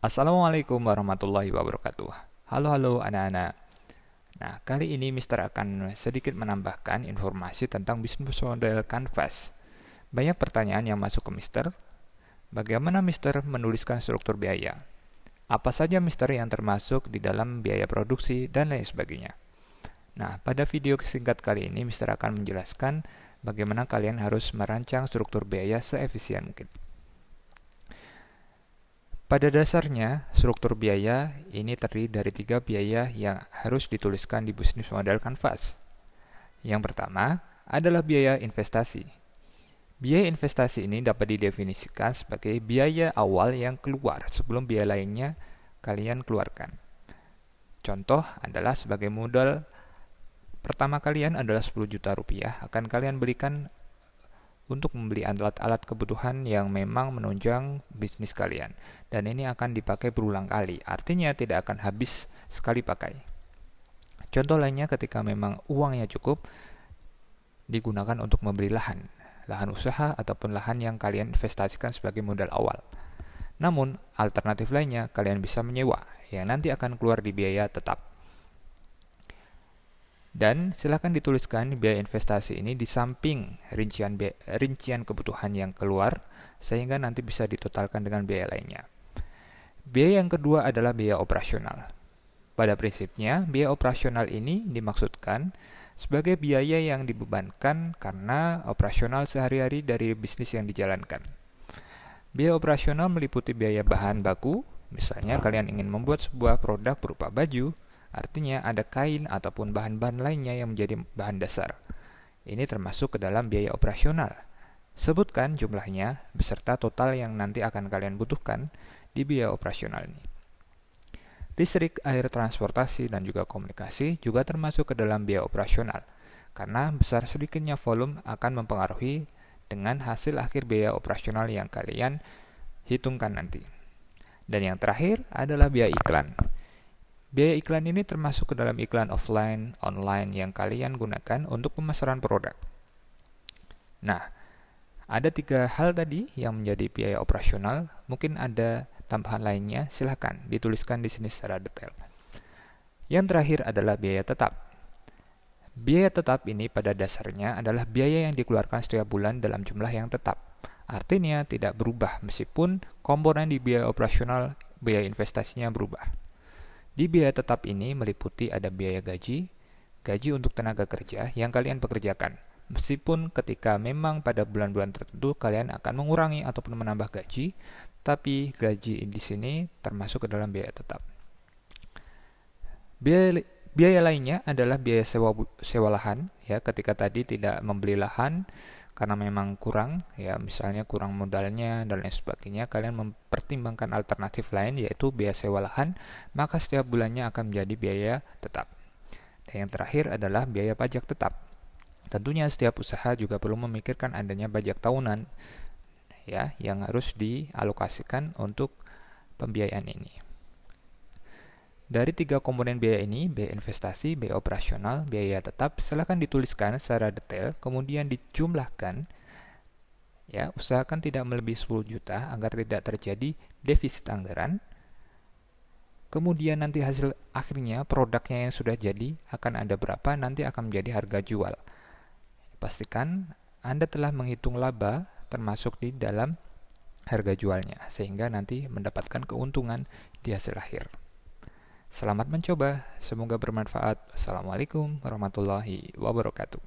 Assalamualaikum warahmatullahi wabarakatuh. Halo anak-anak. Nah, kali ini Mister akan sedikit menambahkan informasi tentang bisnis model Canvas. Banyak pertanyaan yang masuk ke Mister. Bagaimana Mister menuliskan struktur biaya? Apa saja Mister yang termasuk di dalam biaya produksi dan lain sebagainya. Nah, pada video singkat kali ini Mister akan menjelaskan bagaimana kalian harus merancang struktur biaya seefisien mungkin. Pada dasarnya, struktur biaya ini terdiri dari 3 biaya yang harus dituliskan di bisnis model Canvas. Yang pertama adalah biaya investasi. Biaya investasi ini dapat didefinisikan sebagai biaya awal yang keluar sebelum biaya lainnya kalian keluarkan. Contoh adalah sebagai modal pertama kalian adalah 10 juta rupiah akan kalian belikan untuk membeli alat-alat kebutuhan yang memang menunjang bisnis kalian. Dan ini akan dipakai berulang kali, artinya tidak akan habis sekali pakai. Contoh lainnya ketika memang uangnya cukup, digunakan untuk membeli lahan usaha ataupun lahan yang kalian investasikan sebagai modal awal. Namun, alternatif lainnya kalian bisa menyewa, yang nanti akan keluar di biaya tetap. Dan silakan dituliskan biaya investasi ini di samping rincian kebutuhan yang keluar, sehingga nanti bisa ditotalkan dengan biaya lainnya. Biaya yang kedua adalah biaya operasional. Pada prinsipnya, biaya operasional ini dimaksudkan sebagai biaya yang dibebankan karena operasional sehari-hari dari bisnis yang dijalankan. Biaya operasional meliputi biaya bahan baku, misalnya kalian ingin membuat sebuah produk berupa baju, artinya ada kain ataupun bahan-bahan lainnya yang menjadi bahan dasar. Ini termasuk ke dalam biaya operasional. Sebutkan jumlahnya beserta total yang nanti akan kalian butuhkan di biaya operasional ini. Listrik, air, transportasi, dan juga komunikasi juga termasuk ke dalam biaya operasional, karena besar sedikitnya volume akan mempengaruhi dengan hasil akhir biaya operasional yang kalian hitungkan nanti. Dan yang terakhir adalah biaya iklan. Biaya iklan ini termasuk ke dalam iklan offline, online yang kalian gunakan untuk pemasaran produk. Nah, ada 3 hal tadi yang menjadi biaya operasional. Mungkin ada tambahan lainnya, silakan dituliskan di sini secara detail. Yang terakhir adalah biaya tetap. Biaya tetap ini pada dasarnya adalah biaya yang dikeluarkan setiap bulan dalam jumlah yang tetap. Artinya tidak berubah meskipun komponen di biaya operasional, biaya investasinya berubah. Di biaya tetap ini meliputi ada biaya gaji untuk tenaga kerja yang kalian pekerjakan. Meskipun ketika memang pada bulan-bulan tertentu kalian akan mengurangi ataupun menambah gaji, tapi gaji di sini termasuk ke dalam biaya tetap. Biaya lainnya adalah biaya sewa lahan, ya, ketika tadi tidak membeli lahan karena memang kurang, ya, misalnya kurang modalnya dan lain sebagainya, kalian mempertimbangkan alternatif lain yaitu biaya sewa lahan, maka setiap bulannya akan menjadi biaya tetap. Dan yang terakhir adalah biaya pajak tetap. Tentunya setiap usaha juga perlu memikirkan adanya pajak tahunan, ya, yang harus dialokasikan untuk pembiayaan ini. Dari 3 komponen biaya ini, biaya investasi, biaya operasional, biaya tetap, silakan dituliskan secara detail, kemudian dijumlahkan. Ya, usahakan tidak melebihi 10 juta agar tidak terjadi defisit anggaran. Kemudian nanti hasil akhirnya produknya yang sudah jadi akan ada berapa, nanti akan menjadi harga jual. Pastikan Anda telah menghitung laba termasuk di dalam harga jualnya, sehingga nanti mendapatkan keuntungan di hasil akhir. Selamat mencoba, semoga bermanfaat. Assalamualaikum warahmatullahi wabarakatuh.